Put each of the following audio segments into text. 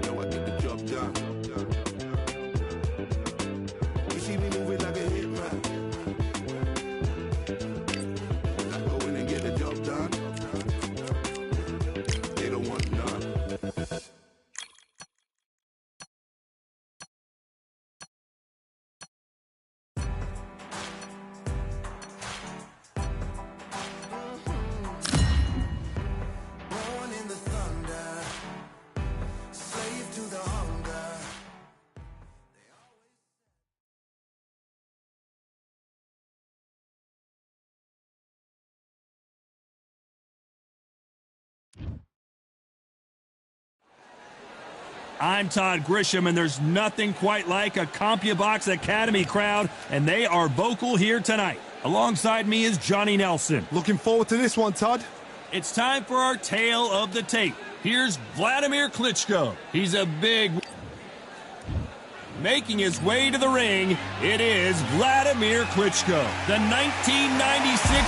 Now I get the job done. You see me moving like a hitman. I go in and get the job done. They don't want none. I'm Todd Grisham, and there's nothing quite like a CompuBox Academy crowd, and they are vocal here tonight. Alongside me is Johnny Nelson. Looking forward to this one, Todd. It's time for our tale of the tape. Here's Vladimir Klitschko. He's a big... Making his way to the ring, it is Vladimir Klitschko. The 1996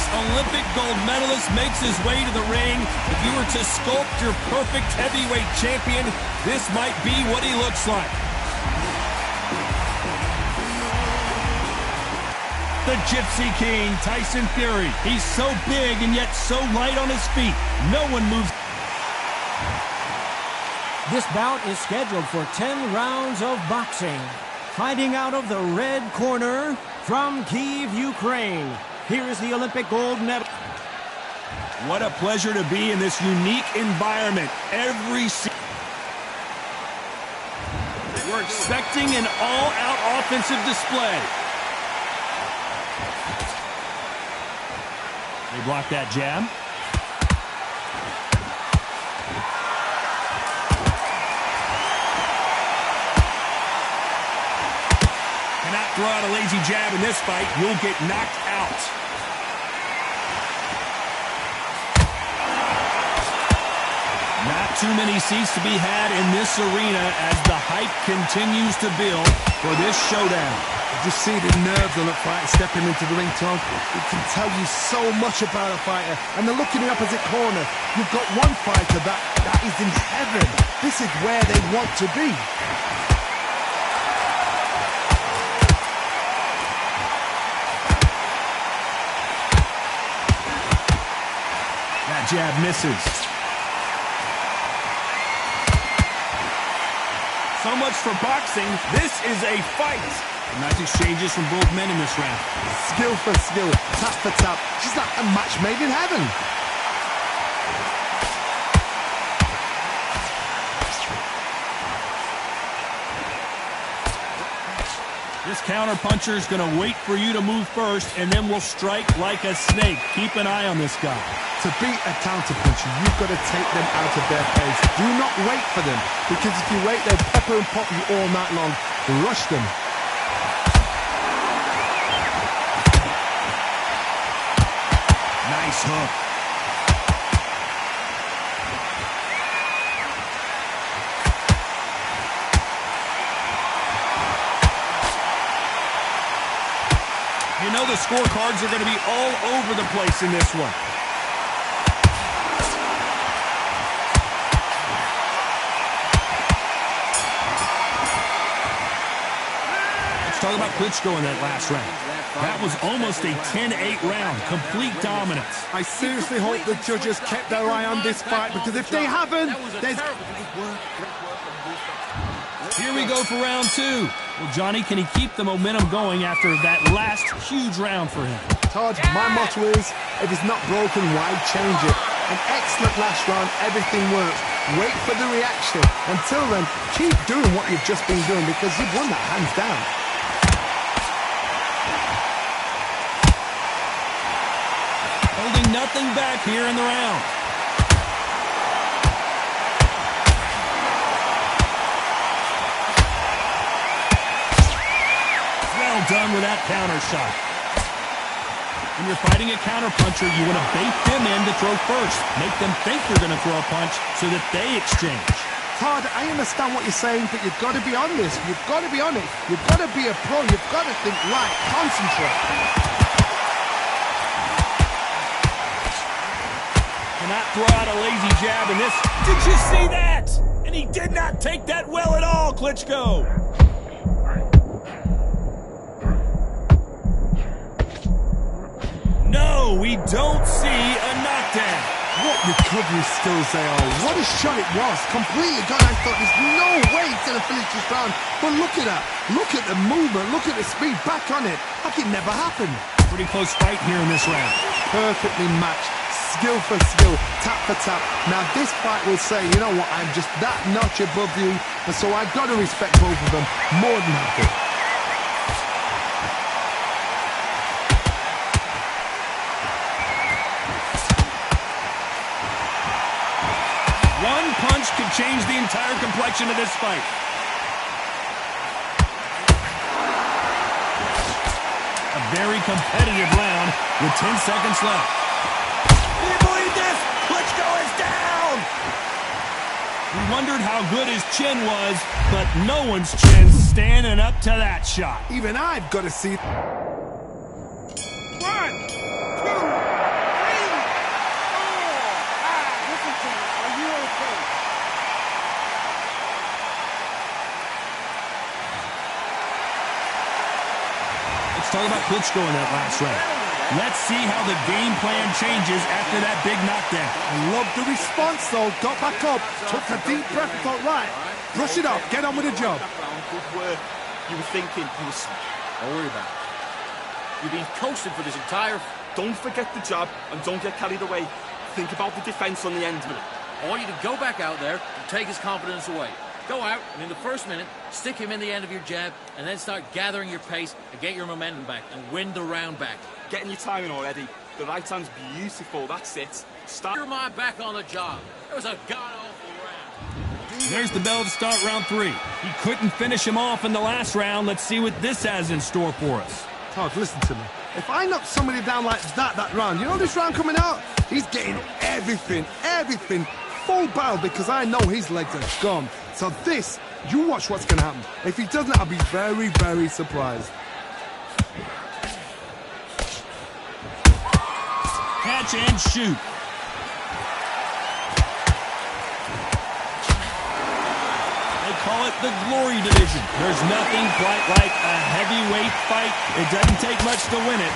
Olympic gold medalist makes his way to the ring. If you were to sculpt your perfect heavyweight champion, this might be what he looks like. The Gypsy King, Tyson Fury. He's so big and yet so light on his feet. No one moves. This bout is scheduled for 10 rounds of boxing. Fighting out of the red corner from Kyiv, Ukraine. Here is the Olympic gold medal. What a pleasure to be in this unique environment. We're expecting an all-out offensive display. They block that jab. Throw out a lazy jab in this fight, you'll get knocked out. Not too many seats to be had in this arena as the hype continues to build for this showdown. You just see the nerves on a fighter stepping into the ring, Tom. It can tell you so much about a fighter. And the look in the opposite corner, you've got one fighter that is in heaven. This is where they want to be. Jab misses. So much for boxing. This is a fight. Nice exchanges from both men in this round. Skill for skill, tap for tap. She's like a match made in heaven. This counter-puncher is going to wait for you to move first, and then will strike like a snake. Keep an eye on this guy. To beat a counter-puncher, you've got to take them out of their pace. Do not wait for them, because if you wait, they'll pepper and pop you all night long. Rush them. Nice hook. You know the scorecards are going to be all over the place in this one. Let's talk about Klitschko in that last round. That was almost a 10-8 round, complete dominance. I seriously hope the judges kept their eye on this fight, because if they haven't, there's... Here we go for round two. Well, Johnny, can he keep the momentum going after that last huge round for him? Todd, my motto is, if it's not broken, why change it? An excellent last round, everything works. Wait for the reaction. Until then, keep doing what you've just been doing, because you've won that hands down. Holding nothing back here in the round. Well done with that counter shot. When you're fighting a counter-puncher, you want to bait them in to throw first. Make them think you're going to throw a punch so that they exchange. Todd, I understand what you're saying, but you've got to be on this. You've got to be on it. You've got to be a pro. You've got to think right. Concentrate. Cannot throw out a lazy jab in this. Did you see that? And he did not take that well at all, Klitschko. No, we don't see a knockdown. What recovery skills they are. What a shot it was. Completely gone. I thought there's no way he's going to finish this round. But look at that. Look at the movement. Look at the speed. Back on it. Like it never happened. Pretty close fight here in this round. Perfectly matched. Skill for skill. Tap for tap. Now this fight will say, you know what, I'm just that notch above you. And so I've got to respect both of them more than happy. One punch could change the entire complexion of this fight. A very competitive round with 10 seconds left. Can you believe this? Klitschko is down! We wondered how good his chin was, but no one's chin's standing up to that shot. Even I've got to see. 1, 2. Let's talk about Klitschko in that last round. Let's see how the game plan changes after that big knockdown. I love the response, though. Got back up, took a deep breath, and thought, right, brush it off, get on with the job. Good work. You were thinking, don't worry about it. You've been coasting for this entire... Don't forget the jab, and don't get carried away. Think about the defense on the end of it. I want you to go back out there and take his confidence away. Go out, and in the first minute, stick him in the end of your jab, and then start gathering your pace and get your momentum back and win the round back. Getting your timing already. The right hand's beautiful, that's it. Start your mind back on the job. It was a god-awful round. There's the bell to start round 3. He couldn't finish him off in the last round. Let's see what this has in store for us. Todd, listen to me. If I knock somebody down like that round, you know this round coming out? He's getting everything, full barrel, because I know his legs are gone. So this, you watch what's going to happen. If he doesn't, I'll be very, very surprised. Catch and shoot. They call it the Glory Division. There's nothing quite like a heavyweight fight. It doesn't take much to win it.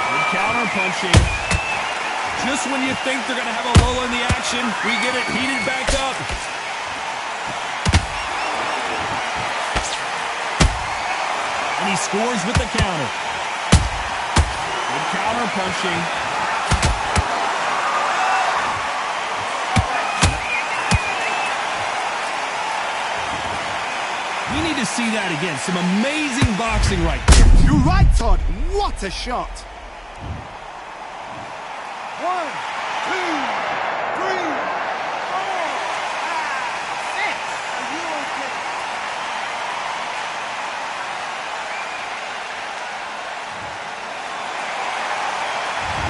Good counter punching. Just when you think they're going to have a lull in the action, we get it heated back up. And he scores with the counter. Good counter punching. We need to see that again. Some amazing boxing right there. You're right, Todd. What a shot. 1, 2, 3, 4, 5, 6. Are you okay?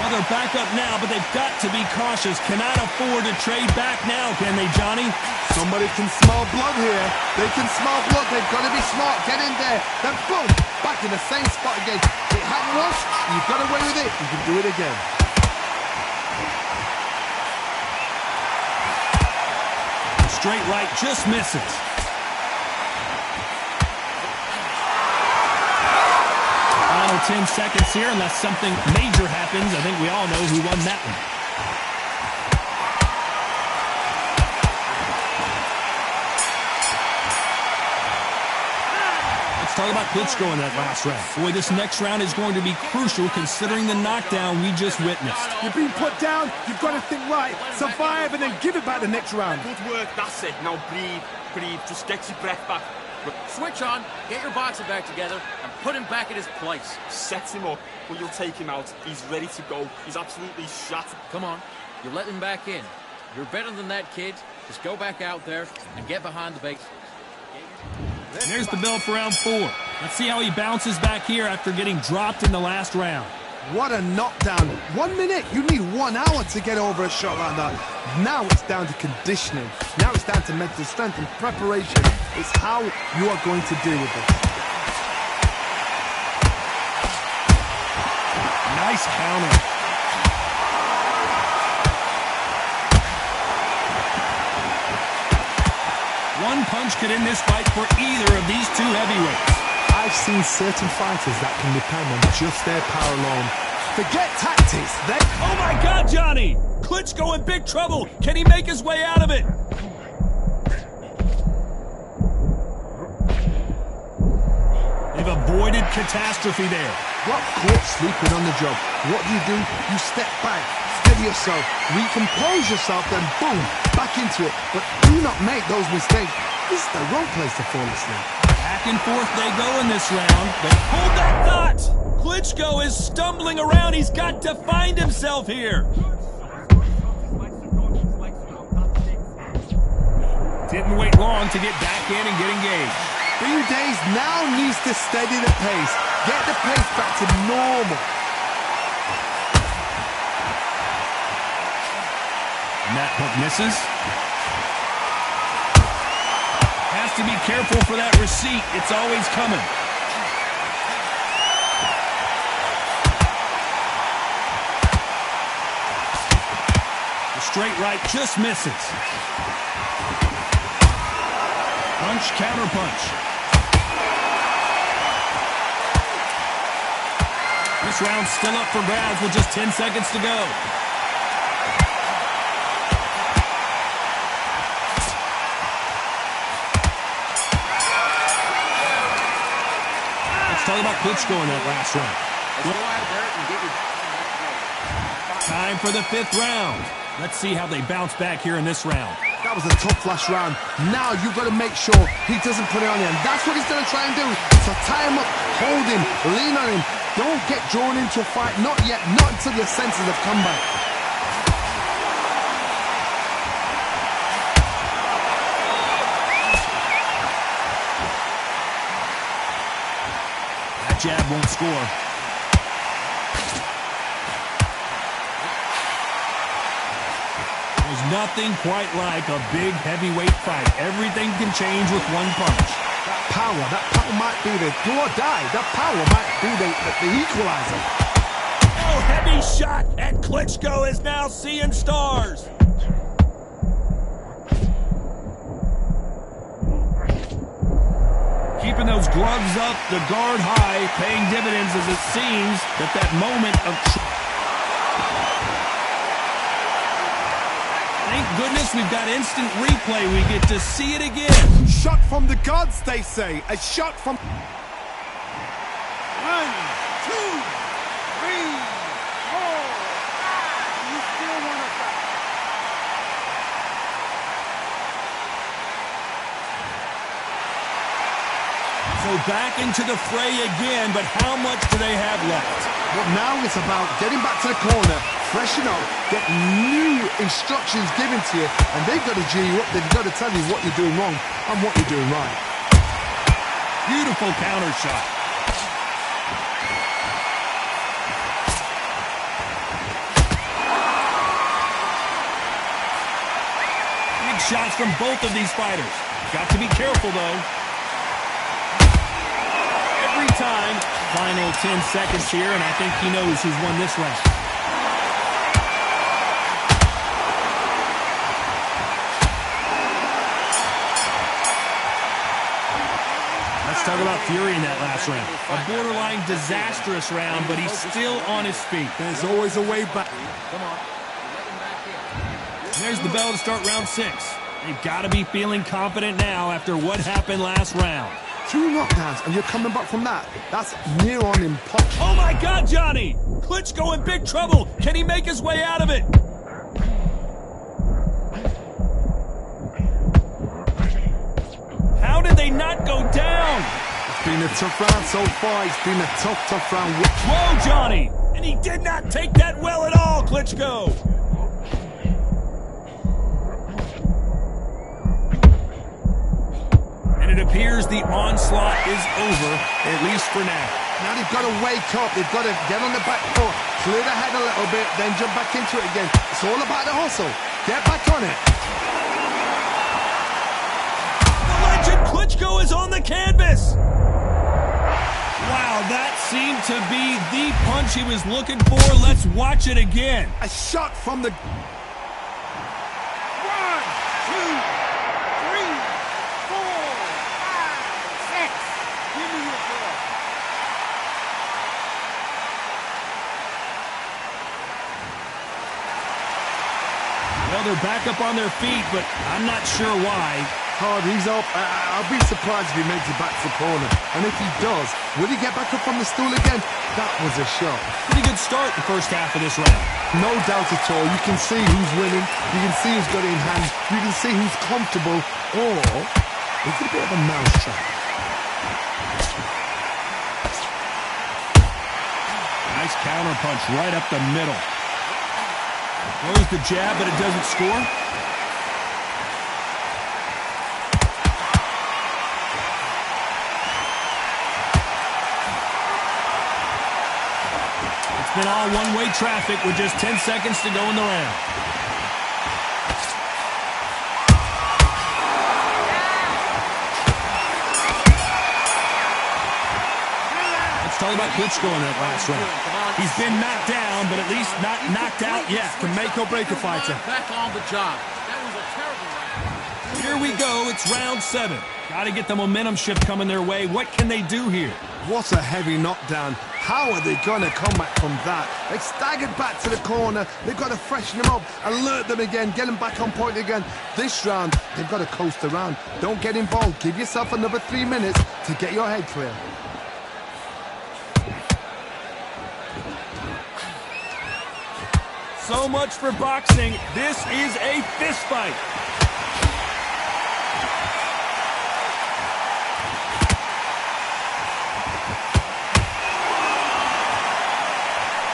Well, they're back up now, but they've got to be cautious. Cannot afford to trade back now, can they, Johnny? Somebody can smell blood here. They can smell blood. They've got to be smart. Get in there. Then boom, back in the same spot again. It happened once. You've got away with it. You can do it again. Straight right just misses. Final 10 seconds here, unless something major happens. I think we all know who won that one. Let's talk about Klitschko in that last round. Boy, this next round is going to be crucial considering the knockdown we just witnessed. You're being put down. You've got to think right. Survive and then give it back the next round. Good work, that's it. Now breathe, just get your breath back. Switch on, get your boxing back together, and put him back in his place. Set him up, but you'll take him out. He's ready to go. He's absolutely shot. Come on, you're letting him back in. You're better than that, kid. Just go back out there and get behind the base. There's the bell for round 4. Let's see how he bounces back here after getting dropped in the last round. What a knockdown. 1 minute. You need 1 hour to get over a shot like that. Now it's down to conditioning. Now it's down to mental strength and preparation. It's how you are going to deal with this. Nice counter. punch could end this fight for either of these two heavyweights. I've seen certain fighters that can depend on just their power alone. Forget tactics. Oh my God, Johnny! Klitschko in big trouble. Can he make his way out of it? They've avoided catastrophe there. Got caught sleeping on the job. What do? You step back, steady yourself, recompose yourself, then boom, back into it. But do not make those mistakes. This is the wrong place to fall asleep. Back and forth they go in this round, but hold that thought! Klitschko is stumbling around. He's got to find himself here. Didn't wait long to get back in and get engaged. Bing Days now needs to steady the pace. Get the pace back to normal. And that hook misses. Has to be careful for that receipt. It's always coming. The straight right just misses. Punch, counter punch. This round's still up for grabs with just 10 seconds to go. Let's talk about Klitschko in that last round. Time for the 5th round. Let's see how they bounce back here in this round. That was a tough last round. Now you've got to make sure he doesn't put it on you. And that's what he's going to try and do. So tie him up, hold him, lean on him. Don't get drawn into a fight. Not yet. Not until your senses have come back. That jab won't score. There's nothing quite like a big heavyweight fight. Everything can change with one punch. That power might be the do or die. That power might be the equalizer. Oh, heavy shot, and Klitschko is now seeing stars. Keeping those gloves up, the guard high, paying dividends as it seems that moment of... Thank goodness we've got instant replay. We get to see it again. Shot from the gods, they say. A shot from... 1, 2, 3, 4. You still want to fight. So back into the fray again, but how much do they have left? But now it's about getting back to the corner, freshen up, get new instructions given to you, and they've got to G you up. They've got to tell you what you're doing wrong and what you're doing right. Beautiful counter shot. Big shots from both of these fighters. Got to be careful, though. Every time, final 10 seconds here, and I think he knows who's won this round. Let's talk about Fury in that last round. A borderline disastrous round, but he's still on his feet. There's always a way back. And there's the bell to start round 6. They've got to be feeling confident now after what happened last round. 2 knockdowns, and you're coming back from that. That's near on impossible. Oh my God, Johnny! Klitschko in big trouble. Can he make his way out of it? How did they not go down? It's been a tough round so far. It's been a tough round. Whoa, Johnny! And he did not take that well at all, Klitschko. And it appears the onslaught is over, at least for now. Now they've got to wake up. They've got to get on the back foot, clear the head a little bit, then jump back into it again. It's all about the hustle. Get back on it. The legend Klitschko is on the canvas. Wow, that seemed to be the punch he was looking for. Let's watch it again. A shot from the... 1, 2, 3, 4. Well, they're back up on their feet, but I'm not sure why. Hard, he's up. I'll be surprised if he makes it back to the corner. And if he does, will he get back up on the stool again? That was a shot. Pretty good start the first half of this round. No doubt at all. You can see who's winning. You can see who's got it in hand. You can see who's comfortable. Or it's a bit of a mousetrap. Nice counter punch right up the middle. Throws the jab, but it doesn't score. It's been all one-way traffic with just 10 seconds to go in the round. Let's talk about Klitschko in that last round. He's been knocked down, but at least not knocked out yet. Can make or break a fighter. Back on the job. That was a terrible round. Here we go. It's round 7. Got to get the momentum shift coming their way. What can they do here? What a heavy knockdown. How are they going to come back from that? They staggered back to the corner. They've got to freshen them up, alert them again, get them back on point again. This round, they've got to coast around. Don't get involved. Give yourself another 3 minutes to get your head clear. So much for boxing. This is a fist fight.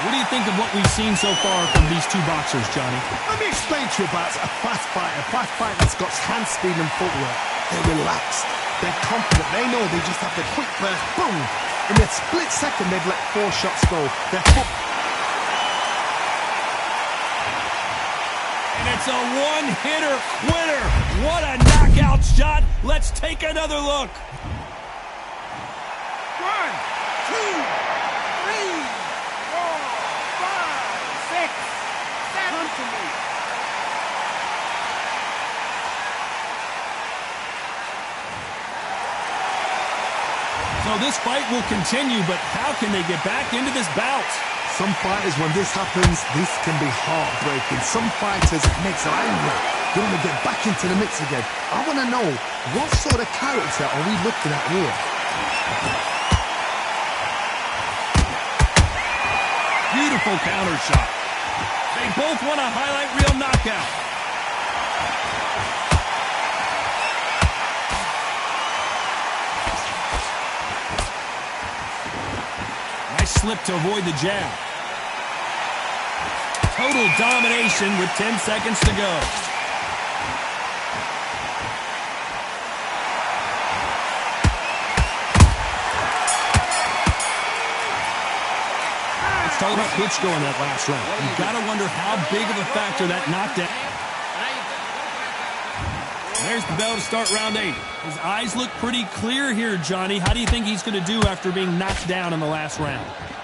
What do you think of what we've seen so far from these two boxers, Johnny? Let me explain to you about a fast fighter that's got hand speed and footwork. They're relaxed. They're confident. They know they just have the quick burst. Boom! In a split second, they've let 4 shots go. Their foot... And it's a one-hitter quitter. What a knockout shot. Let's take another look. 1, 2, 3, 4, 5, 6, 7 to me. So this fight will continue, but how can they get back into this bout? Some fighters, when this happens, this can be heartbreaking. Some fighters, it makes them angry. They want to get back into the mix again. I want to know, what sort of character are we looking at here? Beautiful counter shot. They both want a highlight reel knockout. Nice slip to avoid the jab. Total domination with 10 seconds to go. Let's talk about Klitschko in that last round. You gotta wonder how big of a factor that knockdown. There's the bell to start round 8. His eyes look pretty clear here, Johnny. How do you think he's gonna do after being knocked down in the last round?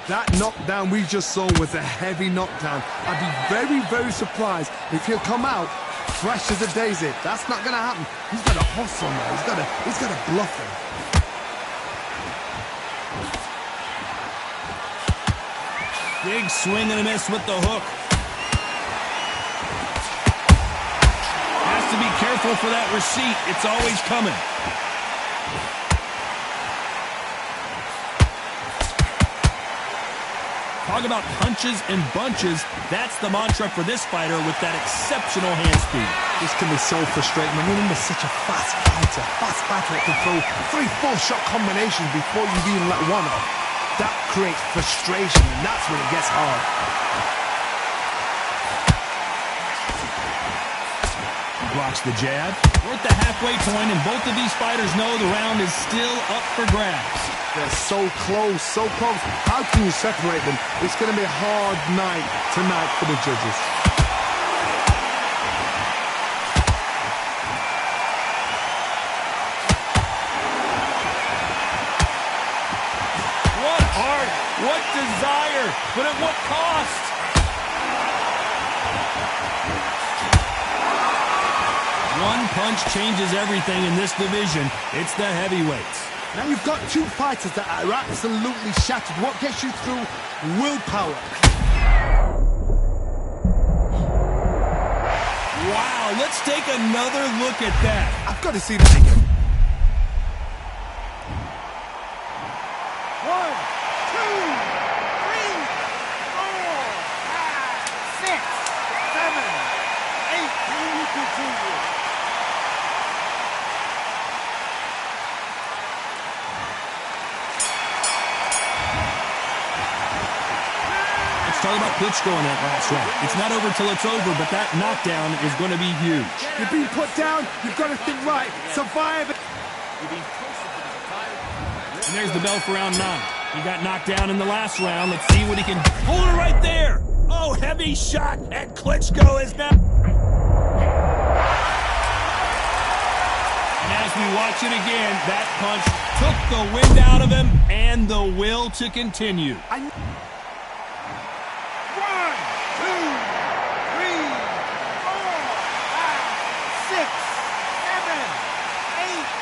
That knockdown we just saw was a heavy knockdown. I'd be very, very surprised if he'll come out fresh as a daisy. That's not gonna happen. He's got a hustle now. He's got a bluff him. Big swing and a miss with the hook. Has to be careful for that receipt. It's always coming. Talk about punches and bunches. That's the mantra for this fighter with that exceptional hand speed. This can be so frustrating. I mean, he's such a fast fighter that can throw 3-4 shot combinations before you've even let one off. That creates frustration, and that's when it gets hard. Blocks the jab. We're at the halfway point, and both of these fighters know the round is still up for grabs. They're so close, so close. How can you separate them? It's going to be a hard night tonight for the judges. What heart, what desire, but at what cost? One punch changes everything in this division. It's the heavyweights. Now you've got two fighters that are absolutely shattered. What gets you through? Willpower. let's take another look at that. I've got to see that again. 1, 2, 3, 4, 5, 6, 7, 8. Can you continue? Talk about Klitschko in that last round. It's not over till it's over, but that knockdown is going to be huge. You're being put down. You've got to think right. Survive. And there's the bell for round 9. He got knocked down in the last round. Let's see what he can... Hold it right there. Oh, heavy shot. And Klitschko is now... And as we watch it again, that punch took the wind out of him and the will to continue. 6, 7, 8, 9.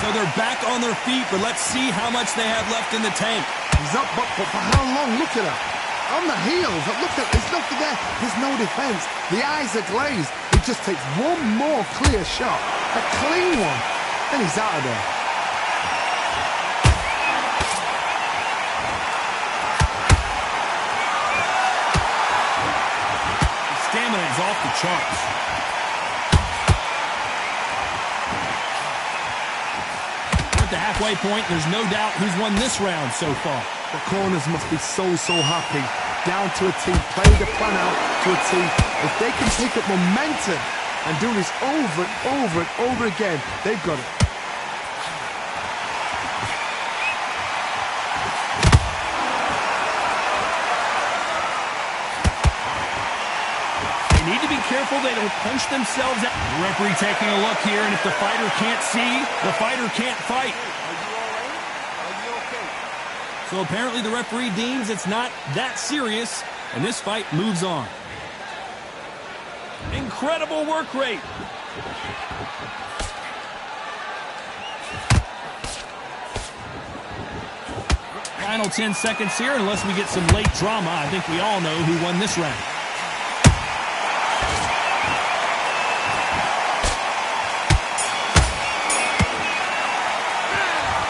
So they're back on their feet, but let's see how much they have left in the tank. He's up, but for how long? Look at that. On the heels. Look at, there's nothing there. There's no defense. The eyes are glazed. He just takes one more clear shot. A clean one. And he's out of there. His stamina is off the charts. At the halfway point, there's no doubt who's won this round so far. The corners must be so happy. Down to a T, play the plan out to a T. If they can pick up momentum and do this over and over and over again, they've got it. They need to be careful they don't punch themselves out. The referee taking a look here, and if the fighter can't see, the fighter can't fight. So apparently the referee deems it's not that serious, and this fight moves on. Incredible work rate. Final 10 seconds here, unless we get some late drama. I think we all know who won this round.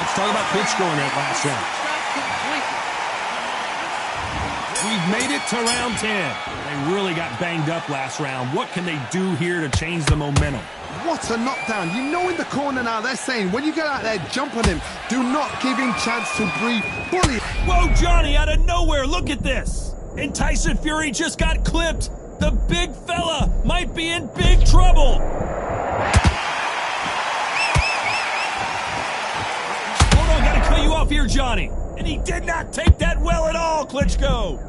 Let's talk about Klitschko in that last round. We've made it to round 10. They really got banged up last round. What can they do here to change the momentum? What a knockdown. You know in the corner now, they're saying, when you get out there, jump on him. Do not give him chance to breathe. Bully. Whoa, Johnny, out of nowhere. Look at this. And Tyson Fury just got clipped. The big fella might be in big trouble. Hold on, gotta cut you off here, Johnny. And he did not take that well at all, Klitschko.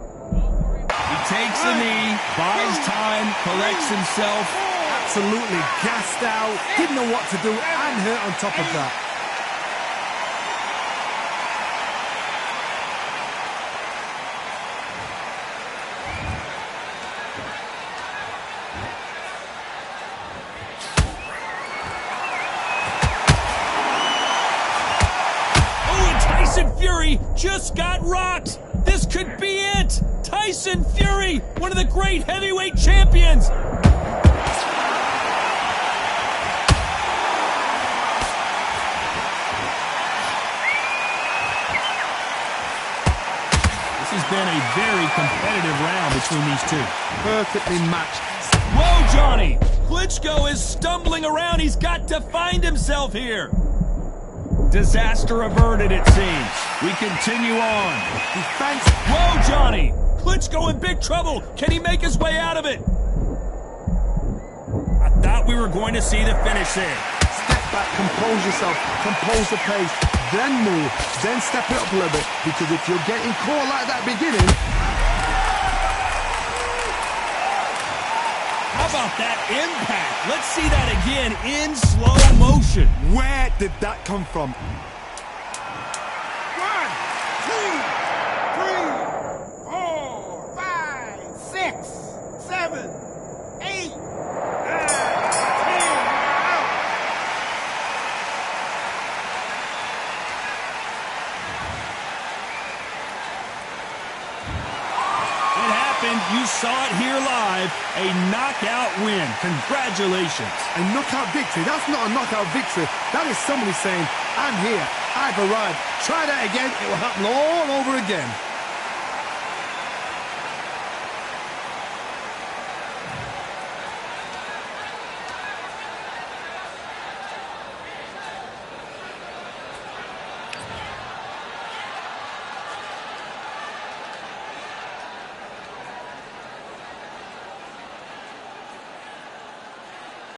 He takes a knee, buys time, collects himself. Absolutely gassed out, didn't know what to do, and hurt on top of that. Oh, and Tyson Fury just got rocked. This could be it. Tyson Fury, one of the great heavyweight champions. This has been a very competitive round between these two. Perfectly matched. Whoa, Johnny! Klitschko is stumbling around. He's got to find himself here. Disaster averted, it seems. We continue on. Defense. Whoa, Johnny! Klitschko in big trouble. Can he make his way out of it? I thought we were going to see the finish there. Step back, compose yourself, compose the pace, then move, then step it up a little bit, because if you're getting caught like that beginning... How about that impact? Let's see that again in slow motion. Where did that come from? 1, 2, 3, 4, 5, 6, 7, 8, 9, 10. Out. you saw it here live. A knockout win. Congratulations. A knockout victory? That's not a knockout victory. That is somebody saying, I'm here, I've arrived. Try that again, it will happen all over again.